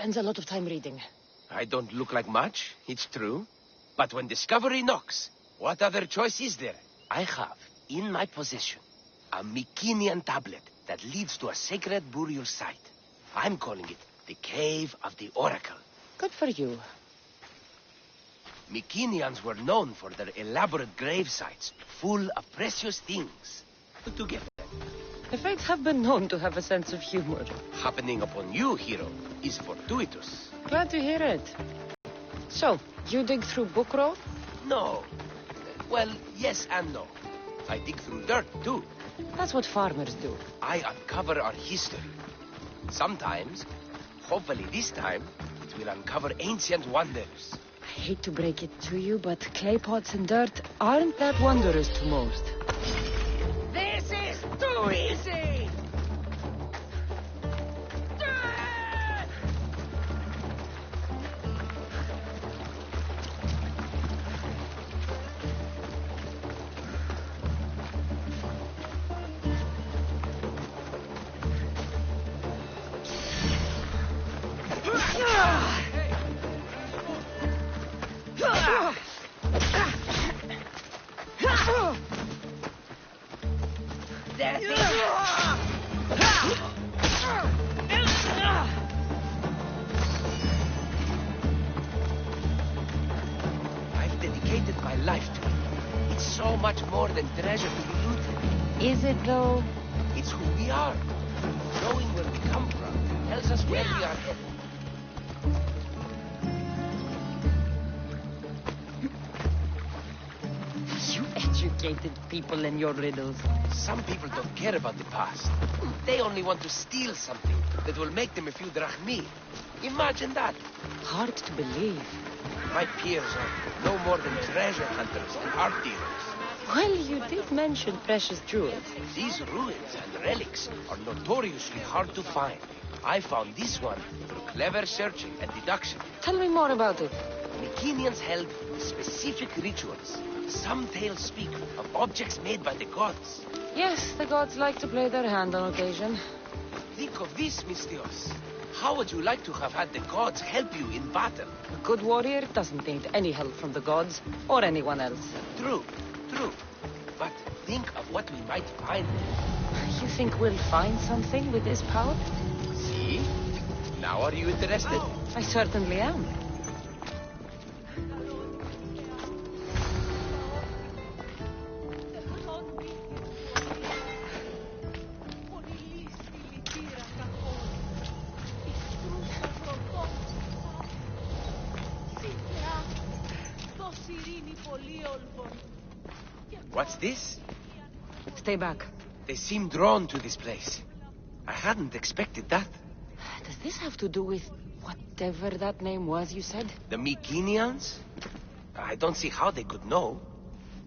spends a lot of time reading. I don't look like much, it's true. But when discovery knocks, what other choice is there? I have, in my possession, a Mycenaean tablet that leads to a sacred burial site. I'm calling it the Cave of the Oracle. Good for you. Mycenaeans were known for their elaborate grave sites, full of precious things. To get them. The Fates have been known to have a sense of humor. Happening upon you, hero, is fortuitous. Glad to hear it. So, you dig through book row? No. Well, yes and no. I dig through dirt, too. That's what farmers do. I uncover our history. Sometimes, hopefully this time, it will uncover ancient wonders. I hate to break it to you, but clay pots and dirt aren't that wondrous to most. This is too easy! I've dedicated my life to it. It's so much more than treasure to be looted. Is it, though? It's who we are. Knowing where we come from tells us where we are headed. You educated people and your riddles. Some people don't care about the past. They only want to steal something that will make them a few drachmi. Imagine that. Hard to believe. My peers are no more than treasure hunters and art dealers. Well, you did mention precious jewels. These ruins and relics are notoriously hard to find. I found this one through clever searching and deduction. Tell me more about it. Mycenaeans held specific rituals. Some tales speak of objects made by the gods. Yes, the gods like to play their hand on occasion. Think of this, Mystios. How would you like to have had the gods help you in battle? A good warrior doesn't need any help from the gods or anyone else. True, true. But think of what we might find. You think we'll find something with this power? See? Now are you interested? I certainly am. What's this? Stay back. They seem drawn to this place. I hadn't expected that. Does this have to do with whatever that name was you said? The Mycenaeans? I don't see how they could know.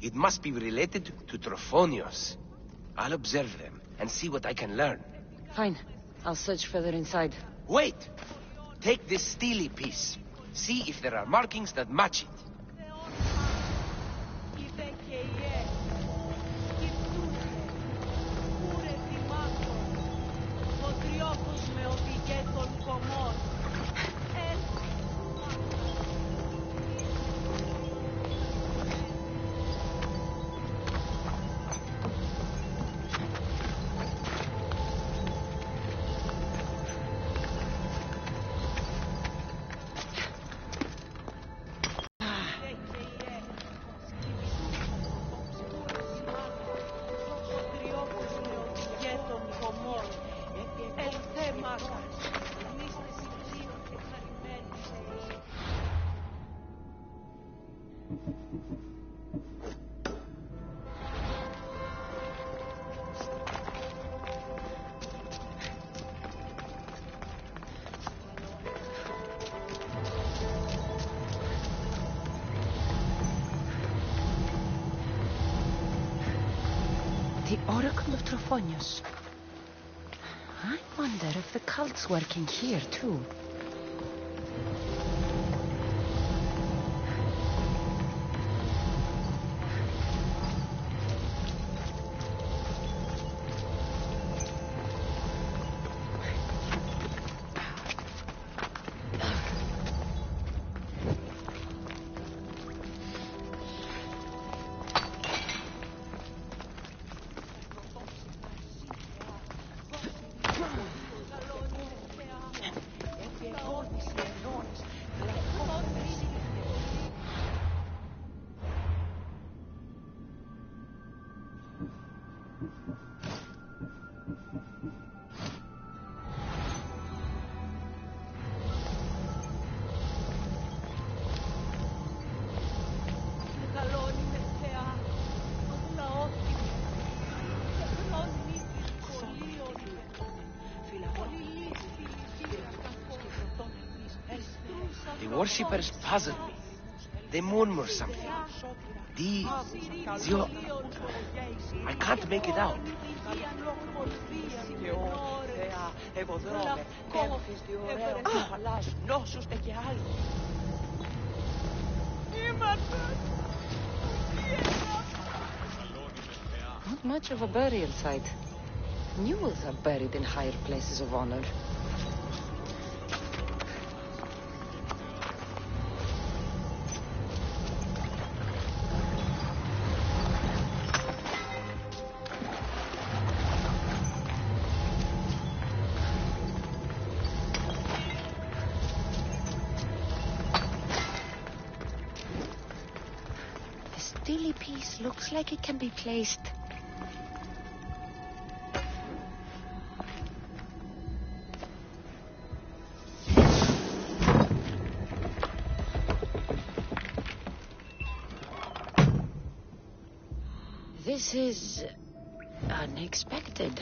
It must be related to Trophonios. I'll observe them and see what I can learn. Fine. I'll search further inside. Wait! Take this steely piece. See if there are markings that match it. The Oracle of Trophonios. I wonder if the cult's working here, too. The worshippers puzzle me. They murmur something. I can't make it out. Not much of a burial site. Mules are buried in higher places of honor. The steely piece looks like it can be placed. This is unexpected.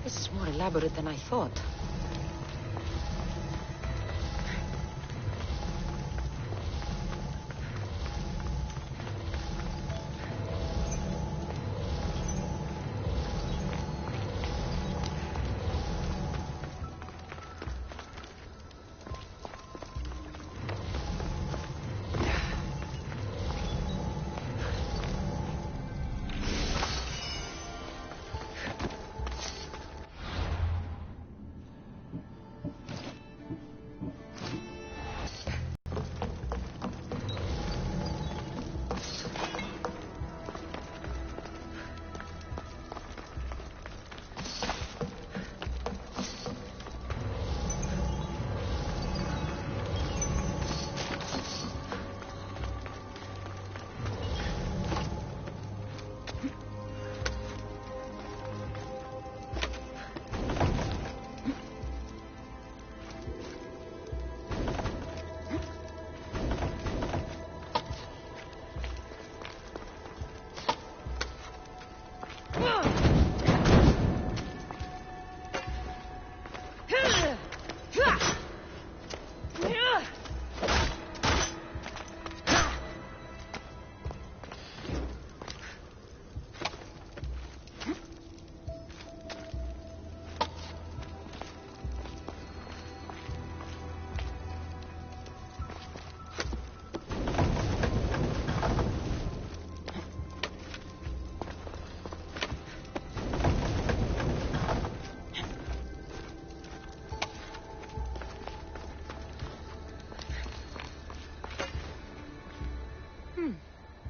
This is more elaborate than I thought.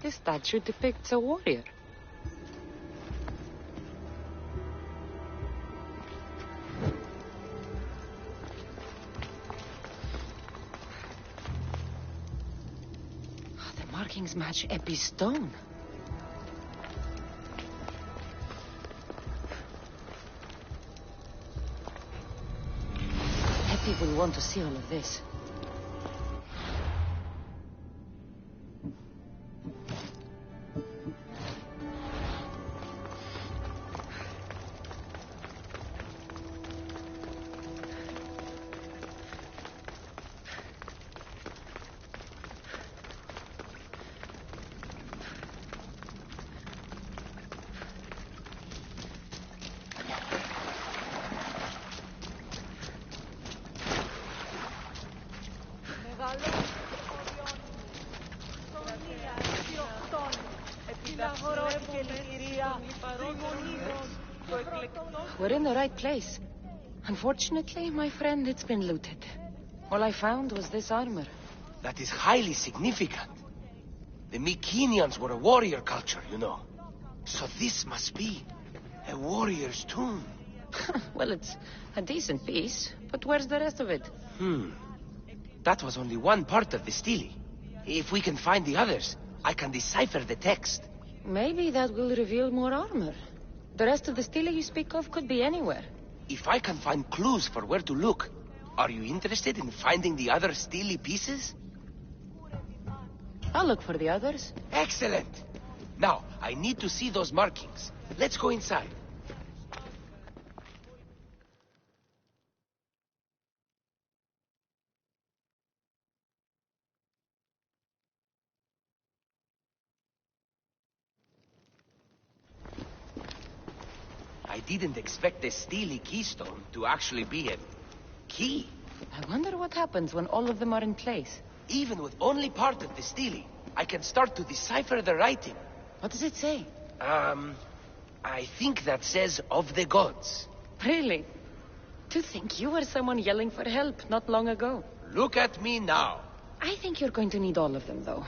This statue depicts a warrior. Oh, the markings match Epi's stone. Epi will want to see all of this. We're in the right place. Unfortunately, my friend, it's been looted. All I found was this armor. That is highly significant. The Mycenaeans were a warrior culture, you know. So this must be a warrior's tomb. Well, it's a decent piece, but where's the rest of it? That was only one part of the stele. If we can find the others, I can decipher the text. Maybe that will reveal more armor. The rest of the stele you speak of could be anywhere. If I can find clues for where to look, are you interested in finding the other stele pieces? I'll look for the others. Excellent! Now, I need to see those markings. Let's go inside. I didn't expect the stele keystone to actually be a key. I wonder what happens when all of them are in place. Even with only part of the stele, I can start to decipher the writing. What does it say? I think that says of the gods. Really? To think you were someone yelling for help not long ago. Look at me now. I think you're going to need all of them, though.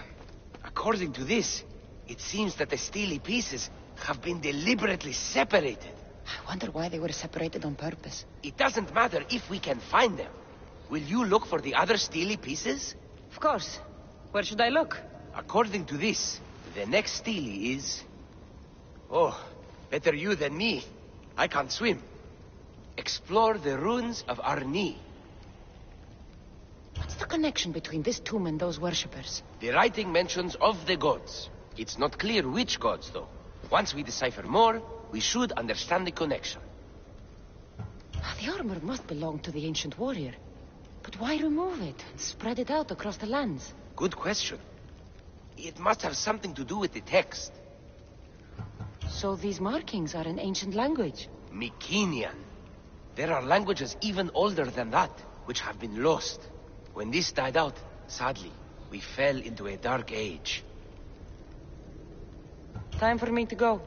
According to this, it seems that the stele pieces have been deliberately separated. I wonder why they were separated on purpose. It doesn't matter if we can find them. Will you look for the other stele pieces? Of course. Where should I look? According to this, the next stele is... Oh, better you than me. I can't swim. Explore the ruins of Arni. What's the connection between this tomb and those worshippers? The writing mentions of the gods. It's not clear which gods, though. Once we decipher more, we should understand the connection. The armor must belong to the ancient warrior. But why remove it and spread it out across the lands? Good question. It must have something to do with the text. So these markings are in ancient language? Mycenaean. There are languages even older than that, which have been lost. When this died out, sadly, we fell into a dark age. Time for me to go.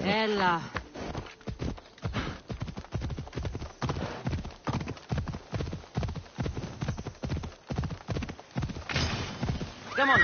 Ella. Come on.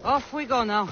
Off we go now.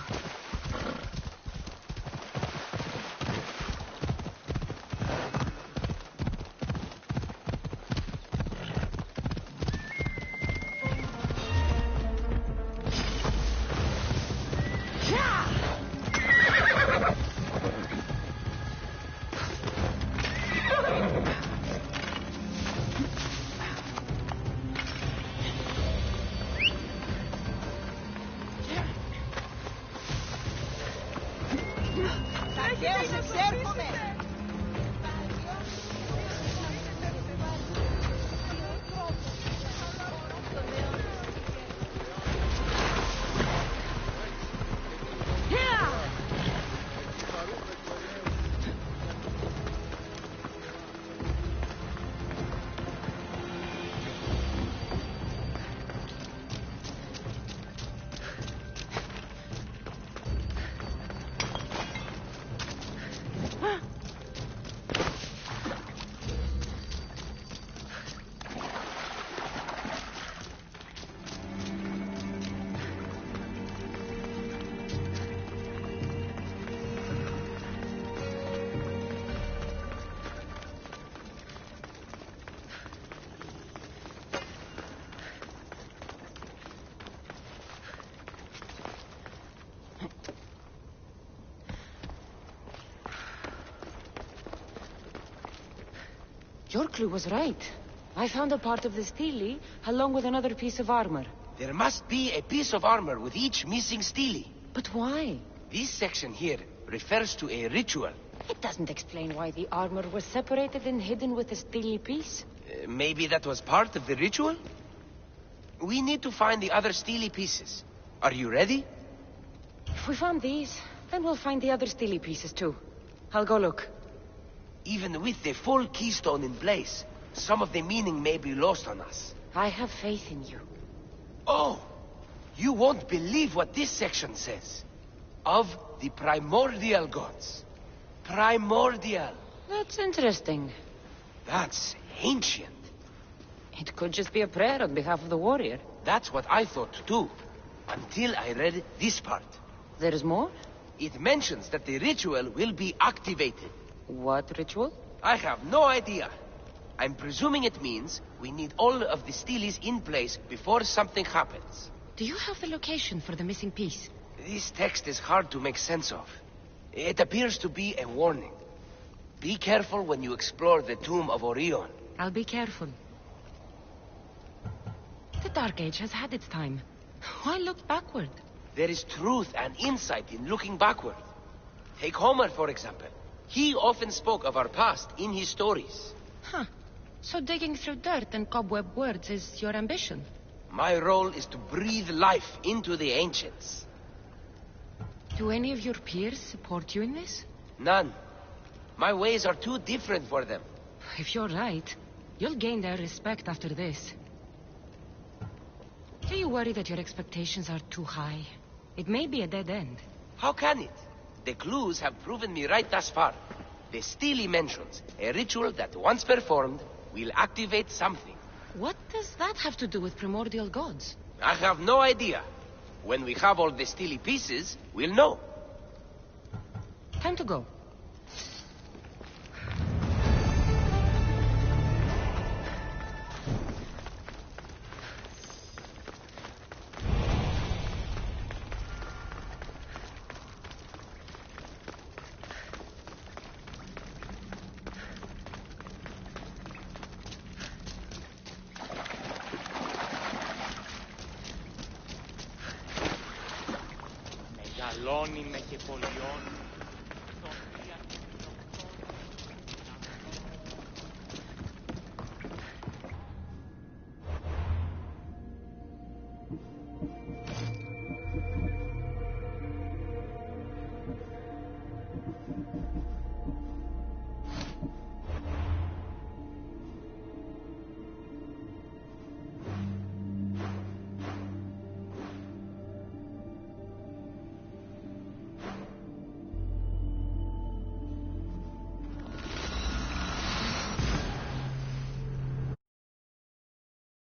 Your clue was right. I found a part of the stele, along with another piece of armor. There must be a piece of armor with each missing stele. But why? This section here refers to a ritual. It doesn't explain why the armor was separated and hidden with the stele piece. Maybe that was part of the ritual? We need to find the other stele pieces. Are you ready? If we found these, then we'll find the other stele pieces too. I'll go look. Even with the full keystone in place, some of the meaning may be lost on us. I have faith in you. Oh! You won't believe what this section says. Of the primordial gods. Primordial. That's interesting. That's ancient. It could just be a prayer on behalf of the warrior. That's what I thought too. Until I read this part. There's more? It mentions that the ritual will be activated. What ritual? I have no idea. I'm presuming it means we need all of the steles in place before something happens. Do you have the location for the missing piece? This text is hard to make sense of. It appears to be a warning. Be careful when you explore the tomb of Orion. I'll be careful. The Dark Age has had its time. Why look backward? There is truth and insight in looking backward. Take Homer, for example. He often spoke of our past in his stories. Huh. So digging through dirt and cobweb words is your ambition? My role is to breathe life into the ancients. Do any of your peers support you in this? None. My ways are too different for them. If you're right, you'll gain their respect after this. Do you worry that your expectations are too high? It may be a dead end. How can it? The clues have proven me right thus far. The stele mentions a ritual that once performed will activate something. What does that have to do with primordial gods? I have no idea. When we have all the stele pieces, we'll know. Time to go. μεγαλώνει με και πολιών.